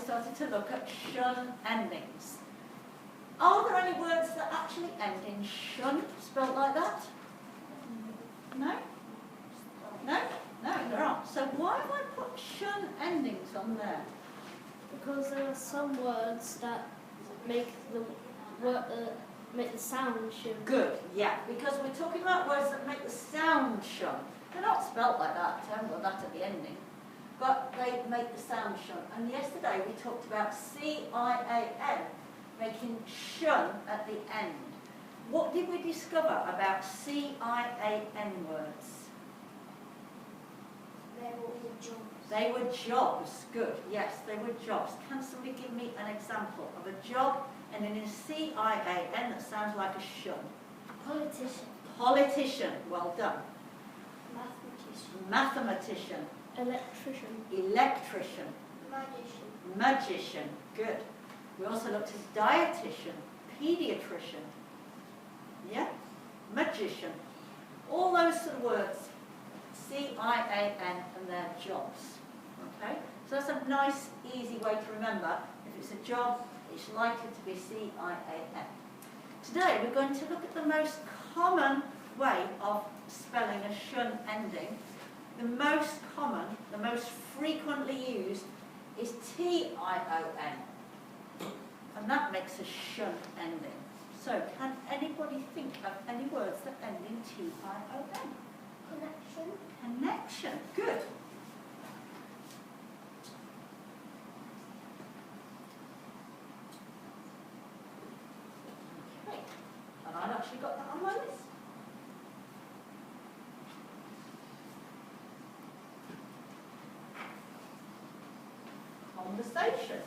started to look at shun endings. Are there any words that actually end in shun, spelt like that? No? No? No, there aren't. So why have I put shun endings on there? Because there are some words that make the sound shun. Good, yeah, because we're talking about words that make the sound shun. They're not spelt like that, I haven't got that at the ending, but they make the sound shun. And yesterday we talked about C-I-A-N, making shun at the end. What did we discover about C-I-A-N words? They were all jobs. They were jobs, good, yes, they were jobs. Can somebody give me an example of a job ending in C-I-A-N that sounds like a shun? Politician. Politician, well done. Mathematician. Mathematician. Electrician. Electrician. Magician. Magician, good. We also looked at dietitian, pediatrician, yeah, magician. All those sort of words, C-I-A-N, and their jobs, okay? So that's a nice, easy way to remember. If it's a job, it's likely to be C-I-A-N. Today we're going to look at the most common way of spelling a shun ending. The most common, the most frequently used is T-I-O-N. And that makes a shun ending. So can anybody think of any words that end in T-I-O-N? Connection. Connection, good. Okay, and I've actually got that on my list. Conversation.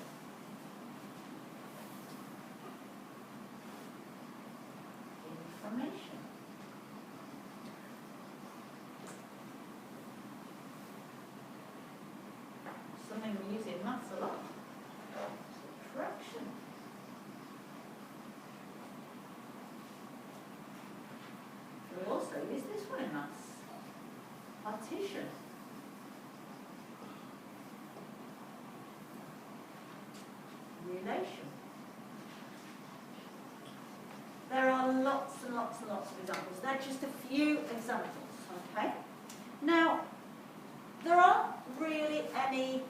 Information. Something we use in maths a lot. Subtraction. We also use this one in maths. Partition. Relation. There are lots and lots and lots of examples. They're just a few examples, okay? Now, there aren't really any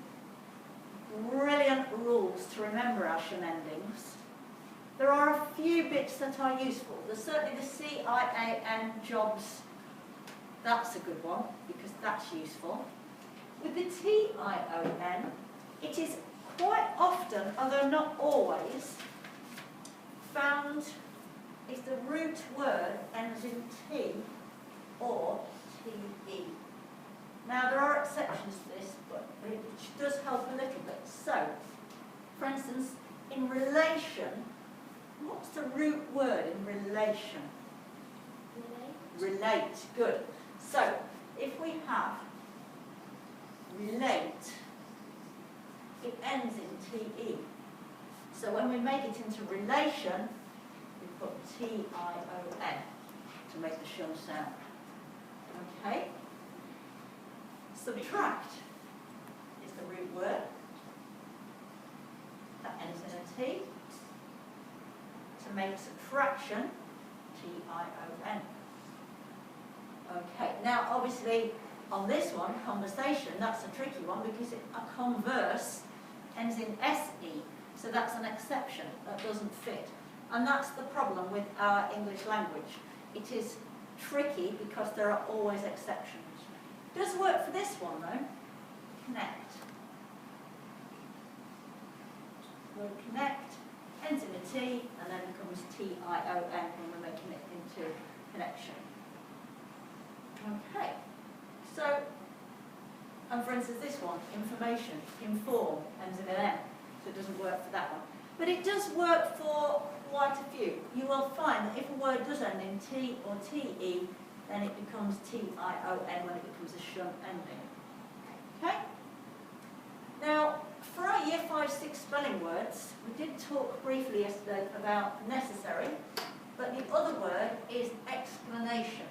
brilliant rules to remember our shun endings. There are a few bits that are useful. There's certainly the C-I-A-N, jobs. That's a good one, because that's useful. With the T-I-O-N, it is quite often, although not always, found if the root word ends in T or T-E. Now there are exceptions to this, but it does help a little bit. So, for instance, in relation, what's the root word in relation? Relate. Relate, good. So, if we have relate, it ends in T-E. So when we make it into relation, we put T-I-O-N to make the shun sound. Okay? Subtract is the root word. That ends in a T. To make subtraction, T-I-O-N. Okay, now obviously on this one, conversation, that's a tricky one because a converse ends in S-E, so that's an exception, that doesn't fit. And that's the problem with our English language. It is tricky because there are always exceptions. It does work for this one though. Connect. Word connect ends in a T and then becomes T-I-O-N when we're making it into connection. Okay, so, and for instance this one, information, inform, ends in an M, so it doesn't work for that one. But it does work for quite a few. You will find that if a word does end in T or TE, then it becomes T-I-O-N when it becomes a shun ending. Okay? Now, for our Year 5-6 spelling words, we did talk briefly yesterday about necessary, but the other word is explanation.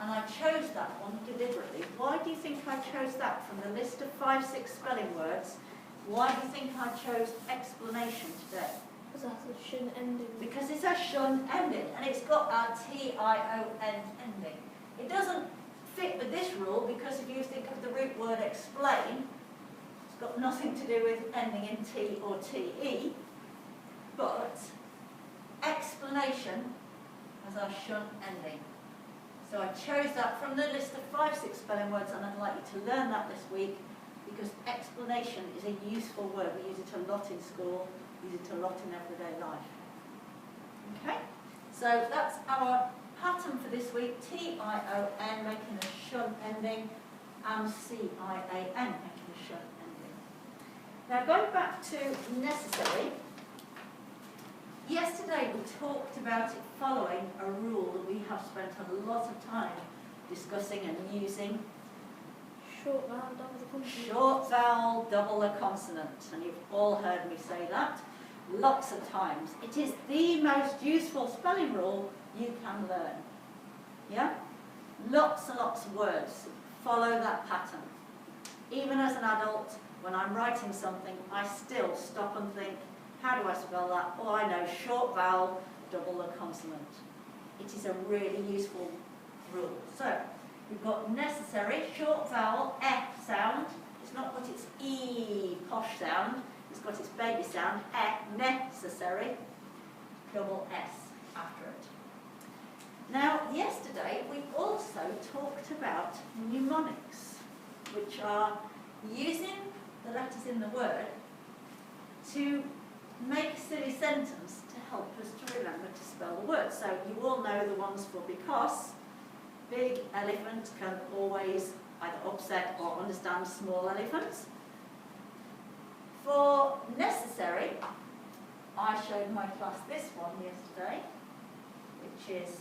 And I chose that one deliberately. Why do you think I chose that from the list of 5-6 spelling words? Why do you think I chose explanation today? Because that's a shun ending. Because it's a shun ending, and it's got a T-I-O-N ending. It doesn't fit with this rule, because if you think of the root word explain, it's got nothing to do with ending in T or T-E, but explanation has our shun ending. So I chose that from the list of 5-6 spelling words, and I'd like you to learn that this week, because explanation is a useful word. We use it a lot in school, use it a lot in everyday life. Okay? So that's our pattern for this week. T-I-O-N making a shun ending, and C-I-A-N making a shun ending. Now going back to necessary, yesterday we talked about it following a rule that we have spent a lot of time discussing and using. Short vowel, double the consonant. Short vowel, double the consonant, and you've all heard me say that lots of times. It is the most useful spelling rule you can learn. Yeah? Lots and lots of words follow that pattern. Even as an adult, when I'm writing something, I still stop and think, how do I spell that? Oh, I know, short vowel, double the consonant. It is a really useful rule. So, we've got necessary, short vowel, F sound. It's not got its E posh sound, it's got its baby sound, necessary, double S after it. Now, yesterday we also talked about mnemonics, which are using the letters in the word to make a silly sentence to help us to remember to spell the word. So you all know the ones for because. Big elephant can always either upset or understand small elephants. For necessary, I showed my class this one yesterday, which is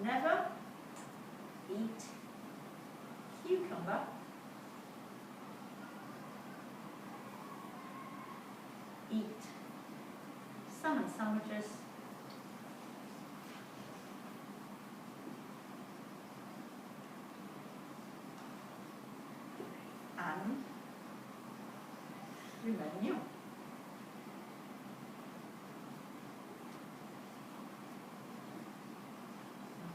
never eat cucumber eat salmon sandwiches and remain new.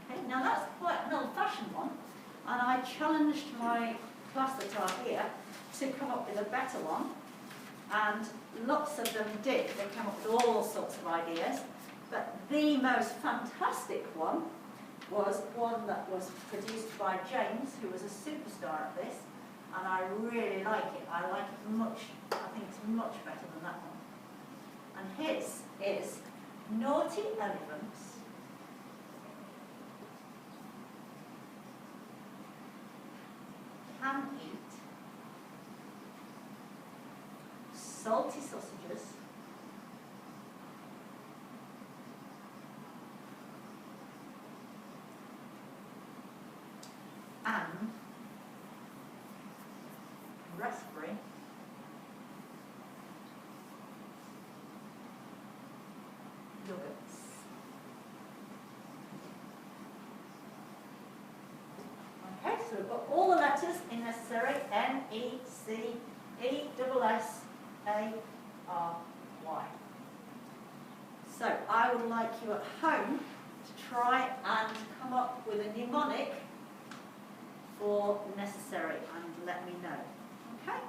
Okay, now that's quite an old-fashioned one, and I challenged my class that are here to come up with a better one, and lots of them did. They came up with all sorts of ideas, but the most fantastic one was one that was produced by James, who was a superstar at this, and I really like it. I like it much, I think it's much better than that one. And his is naughty elephants can eat salty sausages and raspberry yogurts. Okay, so we've got all the letters in necessary: N, E, C, E, double S, A, R, Y. So I would like you at home to try and come up with a mnemonic for necessary and let me know. Okay?